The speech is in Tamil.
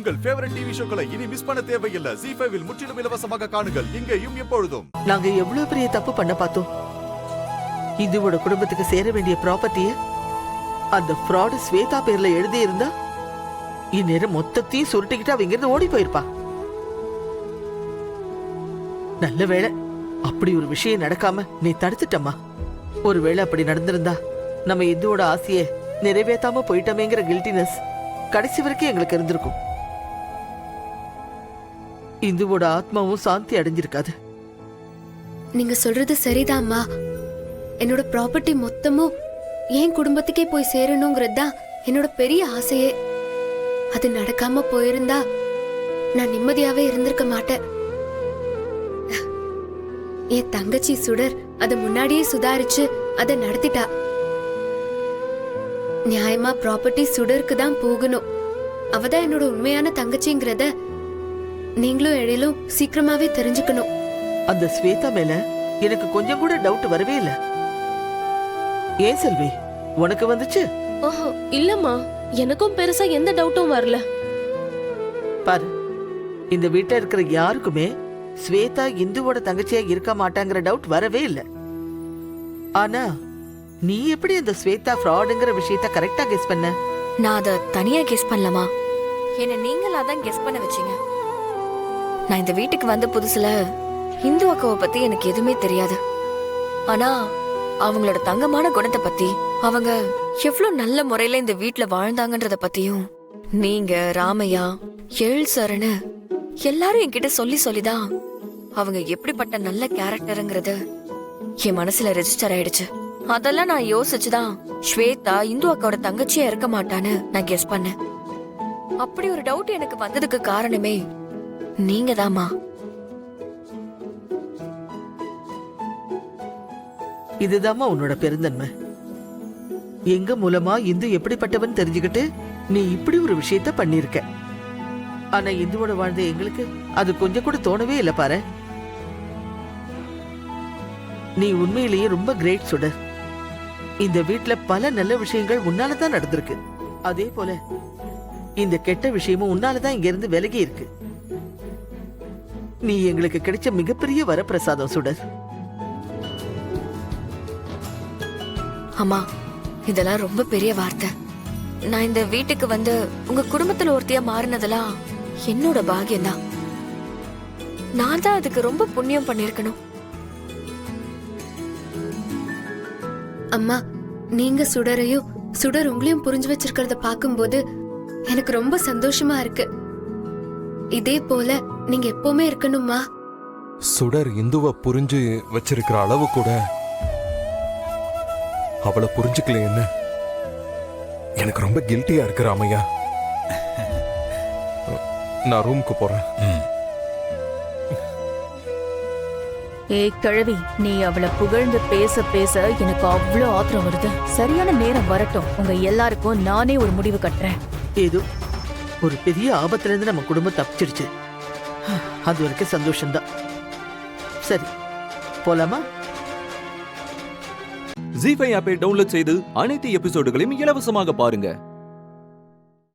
உங்கள் ஃபேவரட் டிவி ஷோக்களை இனி மிஸ் பண்ண தேவையில்லை. ZEE5 இல் முற்றிலும் இலவசமாக காணுங்கள், இங்கேயும் எப்பொழுதும். நாங்க எவ்வளவு பெரிய தப்பு பண்ண பார்த்தோம். இந்துவோட குடும்பத்துக்கு சேர வேண்டிய ப்ராப்பர்ட்டிய அந்த ஃப்ராட் ஸ்வேதா பேர்ல எழுதி இருந்தா இந்நேரம் மொத்தத்தையும் சுருட்டிக்கிட்டு அவங்க இருந்து ஓடி போயிருப்பா. நல்ல வேளை அப்படி ஒரு விஷயம் நடக்காம நீ தடுத்துட்டம்மா. ஒருவேளை அப்படி நடந்திருந்தா நம்ம இந்துவோட ஆசையை நிறைவேற்றாம போயிட்டமேங்கிற கில்ட்டினஸ் கடைசி வரைக்கும் எங்களுக்கு இருந்திருக்கும். இந்துவோட ஆத்மாவும் சாந்தி அடைஞ்சிருக்காது. நீங்க சொல்றது சரிதாம்மா. என்னோட ப்ராப்பர்ட்டி மொத்தமும் என் குடும்பத்துக்கே போய் சேரணுங்கிறது தான் என்னோட பெரிய ஆசையே. அது நடக்காம போயிருந்தா நான் நிம்மதியாவே இருந்திருக்க மாட்டேன். என் தங்கச்சி சுடர் அத முன்னாடியே சுதாரிச்சு அதை நடத்திட்டா. நியாயமா ப்ராப்பர்ட்டி சுடருக்கு தான் போகணும். அவதான் என்னோட உண்மையான தங்கச்சிங்கிறத நீங்களும் எழிலும் சீக்கிரமாவே தெரிஞ்சுக்கணும். அந்த ஸ்வேதா மேல எனக்கு கொஞ்சம் கூட டவுட் வரவே இல்ல. ஏன் செல்வி, உனக்கு வந்துச்சு? ஓஹோ இல்லம்மா, எனக்கும் பெருசா எந்த டவுட்டும் வரல. பாரு, இந்த வீட்டுல இருக்கிற யாருக்குமே ஸ்வேதா இந்துவோட தங்கச்சியா இருக்க மாட்டாங்கிற டவுட் வரவே இல்ல. ஆனா நீ எப்படி அந்த ஸ்வேதா ஃப்ராடுங்கிற விஷயத்த கரெக்டா கெஸ் பண்ண? நான் அதை தனியா கெஸ் பண்ணலாமா? என்ன நீங்களா தான் கெஸ் பண்ண வச்சீங்க. நான் இந்த வீட்டுக்கு வந்த புதுசுல இந்து அக்காவை பத்தி எனக்கு எதுவுமே தெரியாது. ஆனா அவங்களோட தங்கமான குணத்தை பத்தி, அவங்க எவ்வளவு நல்ல முறையில இந்த வீட்டுல வாழ்ந்தாங்கன்றத பத்தியும் நீங்க, ராமையா, சரணு எல்லாரும் என்கிட்ட சொல்லி சொல்லிதான் அவங்க எப்படிப்பட்ட நல்ல கேரக்டருங்கிறது என் மனசுல ரெஜிஸ்டர் ஆயிடுச்சு. அதெல்லாம் நான் யோசிச்சுதான் ஸ்வேதா இந்து அக்காவோட தங்கச்சியா இருக்க மாட்டான்னு நான் கெஸ் பண்ணேன். அப்படி ஒரு டவுட் எனக்கு வந்ததுக்கு காரணமே நீங்க தாமா. இதுதாம்மா உன்னோட பெருந்தன்மை. எங்க மூலமா இந்து எப்படிப்பட்டவன் தெரிஞ்சுக்கிட்டு நீ இப்படி ஒரு விஷயத்த பண்ணிருக்க. ஆனா இந்துவோட வாழ்ந்த எங்களுக்கு அது கொஞ்சம் கூட தோணவே இல்ல. பாரு, நீ உண்மையிலேயே ரொம்ப கிரேட் சுடர். இந்த வீட்டுல பல நல்ல விஷயங்கள் உன்னாலதான் நடந்திருக்கு. அதே போல இந்த கெட்ட விஷயமும் உன்னாலதான் இங்க இருந்து விலகி இருக்கு. நீ எங்களுக்கு கிடைச்ச மிகப்பெரிய வரப்பிரசாதம் சுடர். அம்மா, இதெல்லாம் ரொம்ப பெரிய வார்த்தை. நான் இந்த வீட்டுக்கு வந்து உங்க குடும்பத்துல ஒருத்தியா மாறினதெல்லாம் என்னோட பாக்கியம்தான். நான் தான் அதுக்கு ரொம்ப புண்ணியம் பண்ணிருக்கணும். அம்மா, நீங்க சுடரையும் சுடர் உங்களையும் புரிஞ்சு வச்சிருக்கிறத பாக்கும்போது எனக்கு ரொம்ப சந்தோஷமா இருக்கு. இதே போல நீங்க எப்பவுமே இருக்கணும்மா. சுடர் இந்துவை புரிஞ்சு வச்சிருக்கிற அளவு கூட அவளை புரிஞ்சுக்கல. என்ன எனக்கு ரொம்ப கில்ட்டியா இருக்கு ராமையா. நான் ரூமுக்கு போறேன். ஏய் கிழவி, நீ அவளை புகழ்ந்து பேச பேச எனக்கு அவ்வளோ ஆத்திரம் வருது. சரியான நேரம் வரட்டும், உங்க எல்லாருக்கும் நானே ஒரு முடிவு கட்டுறேன். ஏதோ ஒரு பெரிய ஆபத்துல இருந்து நம்ம குடும்பம் தப்பிச்சிருச்சு. அது வரைக்கும் சந்தோஷம்தான். சரி, போலாமா? ZEE5 ஆப்பை டவுன்லோட் செய்து அனைத்து எபிசோடுகளையும் இலவசமாக பாருங்க.